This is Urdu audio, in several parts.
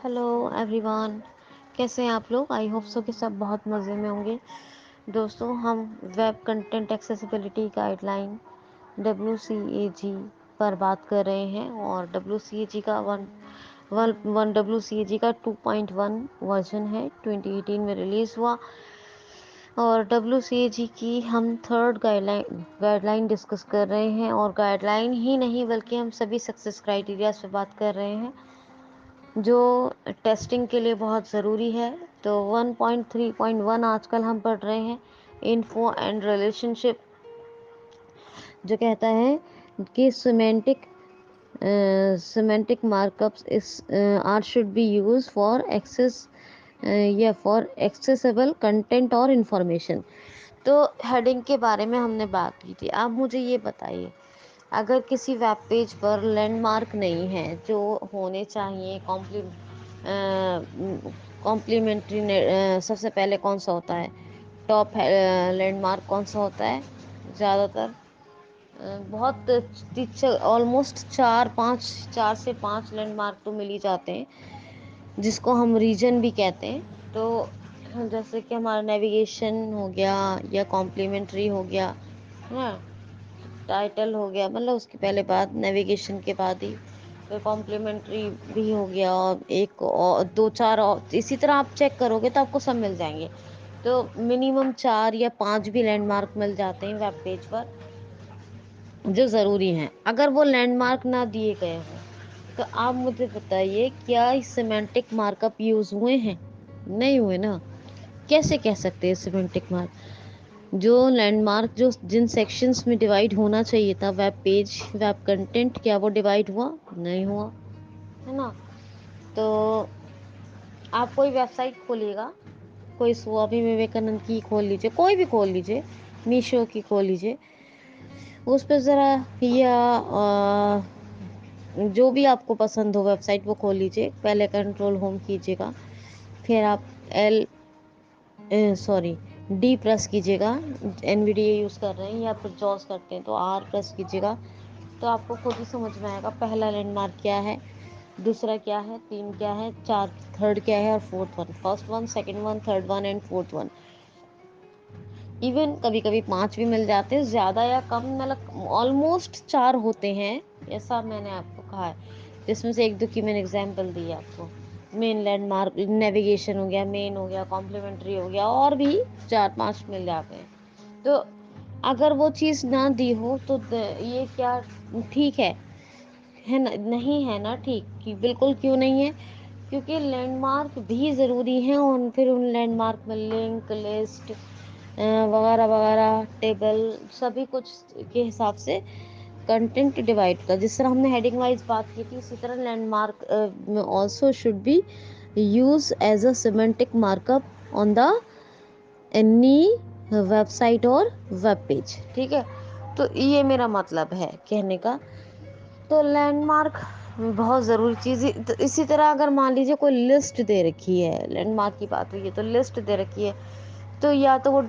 ہیلو ایوری ون، کیسے ہیں آپ لوگ؟ آئی ہوپ سو کہ سب بہت مزے میں ہوں گے۔ دوستوں، ہم web content accessibility guide line WCAG پر بات کر رہے ہیں، اور WCAG کا 2.1 ورژن ہے، 2018 میں ریلیز ہوا۔ اور WCAG کی ہم تھرڈ گائیڈ لائن ڈسکس کر رہے ہیں، اور گائیڈ لائن ہی نہیں بلکہ ہم سبھی سکسیس کرائٹیریاز پہ بات کر رہے ہیں جو ٹیسٹنگ کے لیے بہت ضروری ہے۔ تو 1.3.1 آج کل ہم پڑھ رہے ہیں، انفو اینڈ ریلیشن شپ، جو کہتا ہے کہ semantic markups are should be use for accessible content اور انفارمیشن۔ تو ہیڈنگ کے بارے میں ہم نے بات کی تھی۔ اب مجھے یہ بتائیے، اگر کسی ویب پیج پر لینڈ مارک نہیں ہے جو ہونے چاہیے، کمپلیمنٹری، سب سے پہلے کون سا ہوتا ہے؟ ٹاپ لینڈ مارک کون سا ہوتا ہے؟ زیادہ تر بہت آلموسٹ 4 سے 5 لینڈ مارک تو مل ہی جاتے ہیں، جس کو ہم ریجن بھی کہتے ہیں۔ تو جیسے کہ ہمارا نیویگیشن ہو گیا، یا کمپلیمنٹری ہو گیا، ٹائٹل ہو گیا، مطلب اس کے پہلے بعد نیویگیشن کے بعد ہی پھر کمپلیمنٹری بھی ہو گیا، اور ایک اور 2-4 اور اسی طرح آپ چیک کرو گے تو آپ کو سب مل جائیں گے۔ تو منیمم 4 یا 5 بھی لینڈ مارک مل جاتے ہیں ویب پیج پر، جو ضروری ہیں۔ اگر وہ لینڈ مارک نہ دیے گئے ہوں تو آپ مجھے بتائیے، کیا سیمینٹک مارک اپ یوز ہوئے ہیں؟ نہیں ہوئے نا۔ کیسے کہہ سکتے ہیں سیمینٹک مارک؟ جو لینڈ مارک جو جن سیکشنز میں ڈیوائڈ ہونا چاہیے تھا ویب پیج، ویب کنٹینٹ، کیا وہ ڈیوائڈ ہوا؟ نہیں ہوا، ہے نا۔ تو آپ کوئی ویب سائٹ کھولیے گا، کوئی سوامی وویکانند کی کھول لیجیے، کوئی بھی کھول لیجیے، میشو کی کھول لیجیے، اس پہ ذرا یا جو بھی آپ کو پسند ہو ویب سائٹ وہ کھول لیجیے۔ پہلے کنٹرول ہوم کیجیے گا، پھر آپ ڈی پریس کیجیے گا، NVDA یوز کر رہے ہیں یا پھر جوز کرتے ہیں تو R پریس کیجیے گا، تو آپ کو خود ہی سمجھ میں آئے گا پہلا لینڈ مارک کیا ہے، دوسرا کیا ہے، 3 کیا ہے، 4 تھرڈ کیا ہے، اور fourth one, first one, second one, third one and fourth one. Even کبھی کبھی 5 بھی مل جاتے ہیں، زیادہ یا کم، مطلب آلموسٹ 4 ہوتے ہیں، ایسا میں نے آپ کو کہا ہے، جس میں سے 1-2 کی میں نے اگزامپل دی ہے آپ کو۔ مین لینڈ مارک نیویگیشن ہو گیا، مین ہو گیا، کمپلیمنٹری ہو گیا، اور بھی 4-5 مل جاتے ہیں۔ تو اگر وہ چیز نہ دی ہو تو یہ کیا ٹھیک ہے نا؟ نہیں ہے نا ٹھیک، کہ بالکل کیوں نہیں ہے؟ کیونکہ لینڈ مارک بھی ضروری ہیں، اور پھر ان لینڈ مارک میں لنک، لسٹ وغیرہ وغیرہ، ٹیبل، سبھی کچھ کے حساب سے کنٹینٹ ڈیوائڈ ہوتا ہے۔ جس طرح ہم نے ہیڈنگ وائز بات کی تھی، اسی طرح landmark also should be used as a semantic markup on the any website اور ویب پیج، ٹھیک ہے؟ تو یہ میرا مطلب ہے کہنے کا۔ تو لینڈ مارک بہت ضروری چیز ہے۔ اسی طرح اگر مان لیجیے کوئی لسٹ دے رکھی ہے، لینڈ مارک کی بات ہوئی ہے تو لسٹ دے رکھی ہے، تو یا تو وہ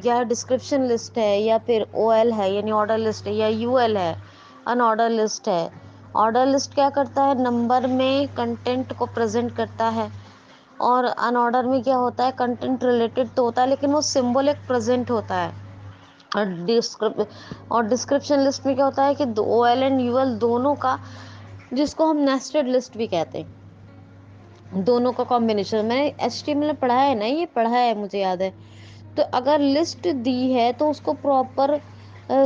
یا ڈسکرپشن لسٹ ہے، یا پھر OL ہے یعنی آرڈر لسٹ ہے، یا UL ہے ان آرڈر لسٹ ہے۔ آرڈر لسٹ کیا کرتا ہے؟ نمبر میں کنٹینٹ کو پریزنٹ کرتا ہے، اور ان آرڈر میں کیا ہوتا ہے؟ کنٹینٹ ریلیٹڈ تو ہوتا ہے لیکن وہ سمبولک پریزنٹ ہوتا ہے۔ اور ڈسکرپشن لسٹ میں کیا ہوتا ہے کہ OL اینڈ UL دونوں کا، جس کو ہم نیسٹڈ لسٹ بھی کہتے ہیں، دونوں کا کمبینیشن۔ میں نے HTML پڑھا ہے نا، یہ پڑھا ہے، مجھے یاد ہے۔ تو اگر لسٹ دی ہے تو اس کو پراپر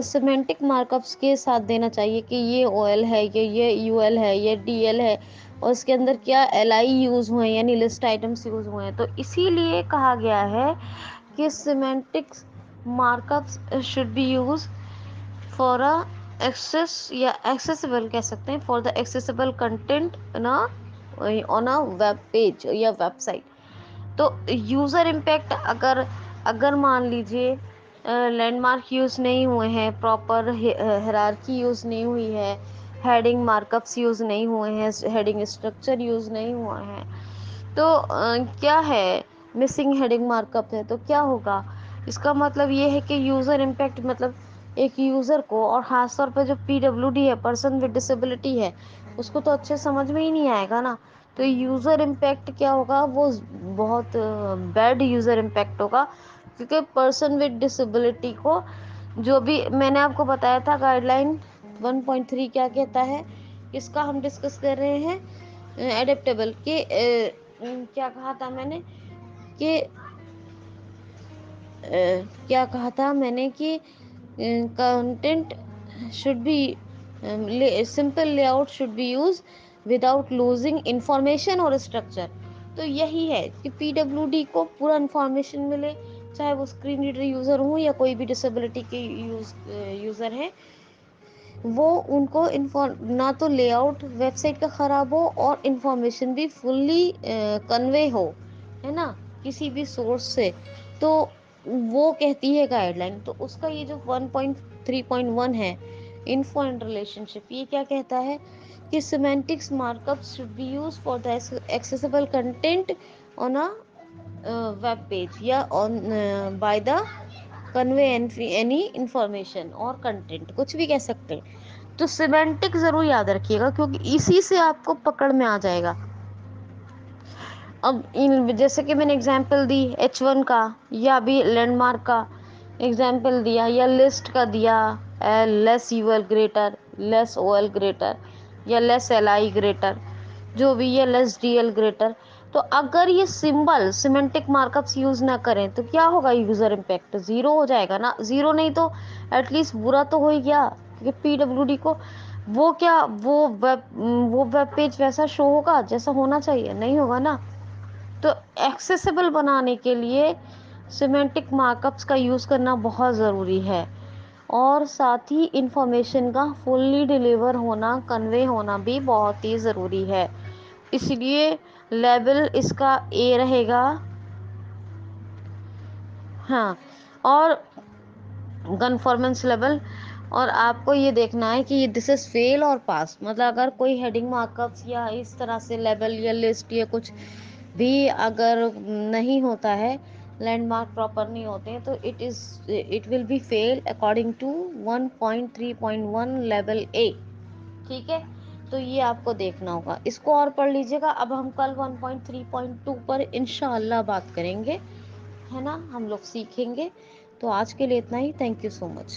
سیمینٹک مارک اپس کے ساتھ دینا چاہیے کہ یہ OL ہے، یہ UL ہے، یہ DL ہے، اور اس کے اندر کیا LI یوز ہوئے ہیں، یعنی لسٹ آئٹمس یوز ہوئے ہیں۔ تو اسی لیے کہا گیا ہے کہ semantic markups should be use for access یا ایکسیسیبل کہہ سکتے ہیں، for the accessible content on a web page یا ویب سائٹ۔ تو یوزر امپیکٹ، اگر مان لیجیے لینڈ مارک یوز نہیں ہوئے ہیں، پراپر ہیرارکی یوز نہیں ہوئی ہے، ہیڈنگ مارک اپس یوز نہیں ہوئے ہیں، ہیڈنگ اسٹرکچر یوز نہیں ہوا ہے، تو کیا ہے؟ مسنگ ہیڈنگ مارک اپ ہے، تو کیا ہوگا؟ اس کا مطلب یہ ہے کہ یوزر امپیکٹ، مطلب ایک یوزر کو، اور خاص طور پہ جو PWD ہے، پرسن ود ڈسیبلٹی ہے، اس کو تو اچھے سمجھ میں ہی نہیں آئے گا نا. تو یوزر امپیکٹ کیا ہوگا, وہ بہت بیڈ یوزر امپیکٹ ہوگا, کیونکہ پرسن ود ڈسیبلٹی کو, جو بھی میں نے آپ کو بتایا تھا گائیڈ لائن 1.3 کیا کہتا ہے, کس کا ہم ڈسکس کر رہے ہیں, اڈیپٹیبل کہ کیا کہا تھا میں نے کہ کیا کہا تھا میں نے کہ content should be simple layout should be used without losing information اور structure. تو یہی ہے کہ پی ڈبلیو ڈی کو پورا انفارمیشن ملے, چاہے وہ اسکرین ریڈر یوزر ہوں یا کوئی بھی ڈسیبلٹی کے یوزر ہیں, وہ ان کو نہ تو لے آؤٹ ویب سائٹ کا خراب ہو اور انفارمیشن بھی فلی کنوے ہو, ہے نا, کسی بھی سورس سے. تو وہ کہتی ہے گائیڈ لائن. تو اس کا یہ جو 1.3.1 ہے انفو اینڈ ریلیشن شپ, یہ کیا کہتا ہے کہ semantics mark up should be use for the accessible content on web page یا on by the convey any information اور کنٹینٹ, کچھ بھی کہہ سکتے ہیں. تو سیمینٹک ضرور یاد رکھیے گا, کیونکہ اسی سے آپ کو پکڑ میں آ جائے گا. اب جیسے کہ میں نے اگزامپل دی H1 کا, یا بھی لینڈ مارک کا اگزامپل دیا, یا لسٹ کا دیا, less you L greater, less O L greater, یا لیس ایل آئی گریٹر, جو بھی ہے لیس ڈی ایل گریٹر. تو اگر یہ سمبل سیمنٹک مارک اپس یوز نہ کریں تو کیا ہوگا, یوزر امپیکٹ زیرو ہو جائے گا نا. زیرو نہیں تو ایٹ لیسٹ برا تو ہو ہی گیا, کیونکہ پی ڈبلیو ڈی کو وہ کیا وہ ویب پیج ویسا شو ہوگا جیسا ہونا چاہیے, نہیں ہوگا نا. تو ایکسیسیبل بنانے کے لیے سیمینٹک مارک اپس کا یوز کرنا بہت ضروری ہے, اور ساتھ ہی انفارمیشن کا فلی ڈیلیور ہونا, کنوے ہونا بھی بہت ہی ضروری ہے. اس لیے لیبل اس کا اے رہے گا. ہاں, اور کنفرمنس لیول, اور آپ کو یہ دیکھنا ہے کہ یہ دس از فیل اور پاس. مطلب اگر کوئی ہیڈنگ مارک اپس یا اس طرح سے لیبل یا لسٹ یا کچھ بھی اگر نہیں ہوتا ہے, لینڈ مارک پراپر نہیں ہوتے, تو it will be fail according to 1.3.1 level A. ٹھیک ہے, تو یہ آپ کو دیکھنا ہوگا, اس کو اور پڑھ لیجیے گا. اب ہم کل 1.3.2 پر انشاءاللہ بات کریں گے, ہے نا, ہم لوگ سیکھیں گے. تو آج کے لیے اتنا ہی. Thank you so much.